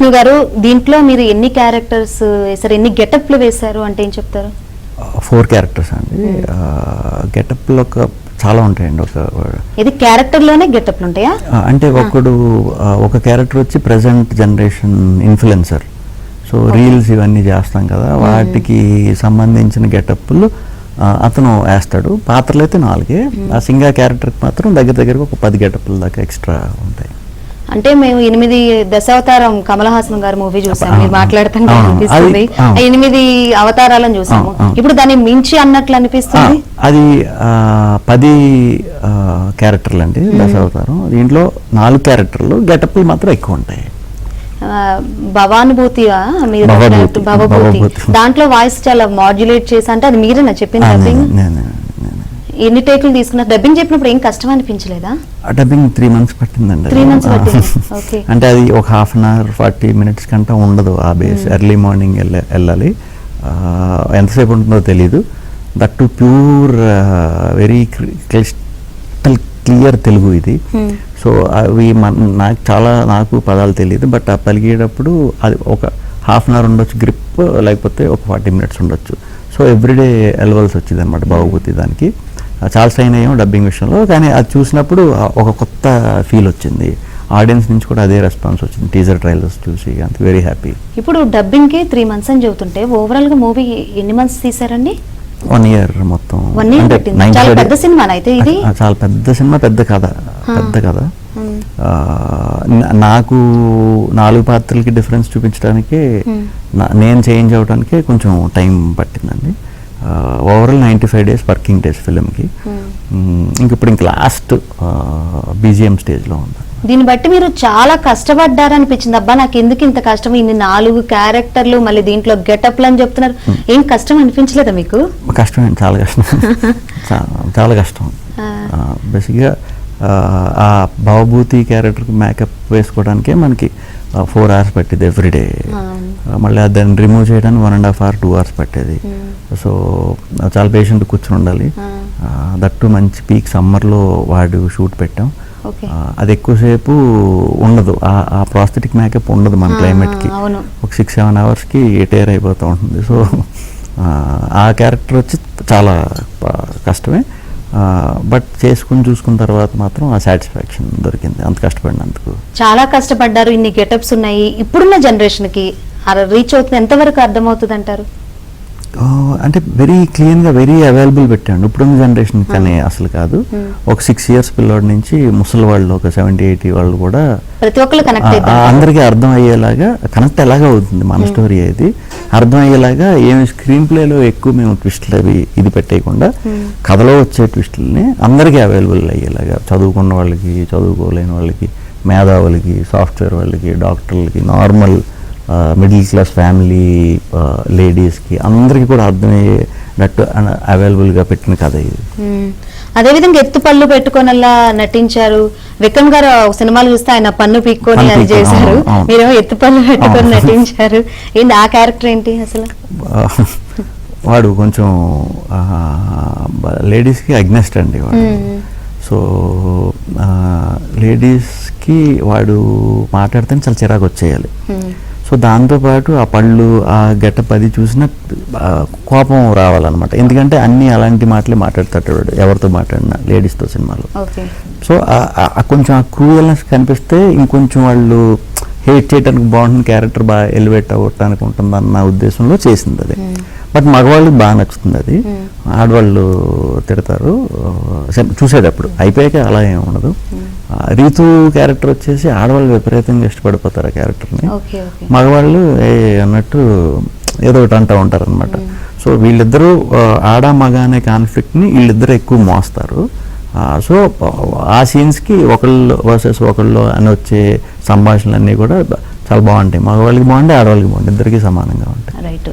విష్ణు గారు దీంట్లో మీరు ఎన్ని క్యారెక్టర్స్ వేశారు, ఎన్ని గెటప్లు వేశారు అంటే ఏం చెప్తారు? 4 క్యారెక్టర్స్ అండి. గెటప్లు చాలా ఉంటాయండి. ఇది క్యారెక్టర్లోనే గెటప్లు ఉంటాయా? అంటే ఒక క్యారెక్టర్ వచ్చి present generation influencer. So reels ఇవన్నీ చేస్తాం కదా, వాటికి సంబంధించిన గెటప్లు అతను వేస్తాడు. పాత్రలు అయితే 4. ఆ సింగా క్యారెక్టర్కి మాత్రం దగ్గర ఒక 10 గెటప్ల దాకా ఎక్స్ట్రా ఉంటాయి. అంటే మేము 8 దశావతారం కమల్ హాసన్ గారి మూవీ చూసాము, మీరు మాట్లాడుతుంటే అనిపిస్తుంది 8 అవతారాలను చూసాము. ఇప్పుడు దాన్ని మించి అన్నట్లు అనిపిస్తుంది. అది 10 క్యారెక్టర్లు అండి దశావతారం. దీంట్లో 4 క్యారెక్టర్లు, గెటప్లు మాత్రం ఎక్కువ ఉంటాయి. భవానుభూతి దాంట్లో వాయిస్ చాలా మాడ్యులేట్ చేసి, అంటే అది మీరేనా చెప్పింది? ఎన్ని టేకులు తీసుకున్నారు? డబ్బింగ్ చెప్పినప్పుడు ఏం కష్టం అనిపించలేదా? డబ్బింగ్ 3 months పట్టిందండి. 3 months పట్టింది. అంటే అది ఒక 1/2 hour 40 minutes కంటే ఉండదు. ఆ బేస్ ఎర్లీ మార్నింగ్ వెళ్ళాలి. ఎంతసేపు ఉంటుందో తెలీదు. That to pure very crystal clear Telugu ఇది. సో అవి నాకు పదాలు తెలియదు, బట్ ఆ పలిగేటప్పుడు అది ఒక 1/2 hour ఉండొచ్చు గ్రిప్, లేకపోతే ఒక 40 minutes ఉండొచ్చు. సో ఎవ్రీడే వెళ్ళవలసి వచ్చింది అనమాట బాహుబలి. దానికి చాలా స్ట్రైన్ అయ్యాం డబ్బింగ్ విషయంలో, కానీ అది చూసినప్పుడు ఒక కొత్త ఫీల్ వచ్చింది. ఆడియన్స్ నుంచి కూడా అదే రెస్పాన్స్ వచ్చింది టీజర్ ట్రైలర్స్ చూసి. అంత వెరీ హ్యాపీ. ఇప్పుడు డబ్బింగ్కి 3 months అని చెబుతుంటే ఓవరాల్గా మూవీ ఎన్ని months తీసారండి? 1 year మొత్తం. 1 year పట్టింది. చాలా పెద్ద సినిమా అయితే ఇది. చాలా పెద్ద సినిమా, పెద్ద కథ. నాకు 4 పాత్రలకి డిఫరెన్స్ చూపించడానికి, నేను చేంజ్ అవడానికి కొంచెం టైం పట్టిందండి. ఓవరాల్ 95 days వర్కింగ్ డేస్ ఫిలింకి. ఇప్పుడు లాస్ట్ బీజిఎం స్టేజ్లో ఉంది. దీన్ని బట్టి మీరు చాలా కష్టపడ్డారనిపించింది. అబ్బా నాకు ఎందుకు ఇంత కష్టం, ఇన్ని 4 క్యారెక్టర్లు, మళ్ళీ దీంట్లో గెటప్లు అని చెప్తున్నారు. ఏం కష్టం అనిపించలేదా మీకు? కష్టం, చాలా కష్టం. చాలా కష్టం. బేసిక్గా ఆ భవభూతి క్యారెక్టర్కి మేకప్ వేసుకోవడానికే మనకి 4 hours పట్టేది ఎవ్రీడే. మళ్ళీ దాన్ని రిమూవ్ చేయడానికి 1.5 hour 2 hours పట్టేది. సో చాలా పేషెంట్ కూర్చొని ఉండాలి. దట్టు మంచి పీక్ సమ్మర్లో వాడు షూట్ పెట్టాం. అది ఎక్కువసేపు ఉండదు, ఆ ప్రాస్థెటిక్ మేకప్ ఉండదు మన క్లైమేట్కి. ఒక 6-7 hours టేర్ అయిపోతూ ఉంటుంది. సో ఆ క్యారెక్టర్ వచ్చి చాలా కష్టమే, బట్ చూసుకున్న తర్వాత మాత్రం ఆ సాటిస్ఫాక్షన్ దొరికింది అంత కష్టపడినందుకు. చాలా కష్టపడ్డారు, ఇన్ని గెటప్స్ ఉన్నాయి. ఇప్పుడున్న జనరేషన్కి రీచ్ అవుతుంది, ఎంతవరకు అర్థమవుతుంది అంటారు? అంటే వెరీ క్లీన్గా, వెరీ అవైలబుల్ పెట్టాడు. ఇప్పుడున్న జనరేషన్ కానీ అసలు కాదు. ఒక 6 years పిల్లోడి నుంచి ముసలి వాళ్ళు, ఒక 70-80 వాళ్ళు కూడా ప్రతి ఒక్కరు కనెక్ట్, అందరికీ అర్థం అయ్యేలాగా కనెక్ట్ ఎలాగా అవుతుంది మన స్టోరీ. అది అర్థం అయ్యేలాగా ఏమి స్క్రీన్ ప్లేలో ఎక్కువ మేము ట్విస్ట్లు అవి ఇది పెట్టేయకుండా, కథలో వచ్చే ట్విస్టులని అందరికీ అవైలబుల్ అయ్యేలాగా, చదువుకున్న వాళ్ళకి, చదువుకోలేని వాళ్ళకి, మేధావులకి, సాఫ్ట్వేర్ వాళ్ళకి, డాక్టర్లకి, నార్మల్ మిడిల్ క్లాస్ ఫ్యామిలీ లేడీస్కి అందరికీ కూడా అర్థమయ్యేటట్టు అవైలబుల్గా పెట్టిన కథ ఇది. అదేవిధంగా ఎత్తు పళ్ళు పెట్టుకొని అలా నటించారు. విక్రమ్ గారు సినిమాలు చూస్తే ఆయన పన్ను పీక్కొని అది చేశారు, మీరేమో ఎత్తు పళ్ళు పెట్టుకొని నటించారు. ఏంటి ఆ క్యారెక్టర్ ఏంటి అసలు? వాడు కొంచెం లేడీస్కి అగ్నెస్ట్ అండి వాడు. సో లేడీస్కి వాడు మాట్లాడితే చాలా చిరాకు వచ్చేయాలి. సో దాంతోపాటు ఆ పళ్ళు, ఆ గెటప్ అది చూసిన కోపం రావాలన్నమాట. ఎందుకంటే అన్ని అలాంటి మాటలే మాట్లాడతాడు వాడు, ఎవరితో మాట్లాడినా లేడీస్తో సినిమాలో. సో కొంచెం ఆ క్రూయల్నెస్ కనిపిస్తే ఇంకొంచెం వాళ్ళు హేట్ చేయడానికి బాగుంటుంది, క్యారెక్టర్ బాగా ఎలివేట్ అవ్వటానికి ఉంటుంది అన్న ఉద్దేశంలో చేసింది అది. బట్ మగవాళ్ళకి బాగా నచ్చుతుంది అది, ఆడవాళ్ళు తిడతారు చూసేటప్పుడు. అయిపోయాక అలా ఏమి ఉండదు. రీతు క్యారెక్టర్ వచ్చేసి ఆడవాళ్ళు విపరీతంగా ఇష్టపడిపోతారు ఆ క్యారెక్టర్ని, మగవాళ్ళు అన్నట్టు ఏదో ఒకటి అంటూ ఉంటారు అనమాట. సో వీళ్ళిద్దరూ ఆడ మగ అనే కాన్ఫ్లిక్ట్ని వీళ్ళిద్దరూ ఎక్కువ మోస్తారు. సో ఆ సీన్స్కి ఒకళ్ళు వర్సెస్ ఒకళ్ళు అని వచ్చే సంభాషణలు అన్నీ కూడా చాలా బాగుంటాయి. మగవాళ్ళకి బాగుంటాయి, ఆడవాళ్ళకి బాగుంటాయి, ఇద్దరికి సమానంగా ఉంటాయి. రైట్.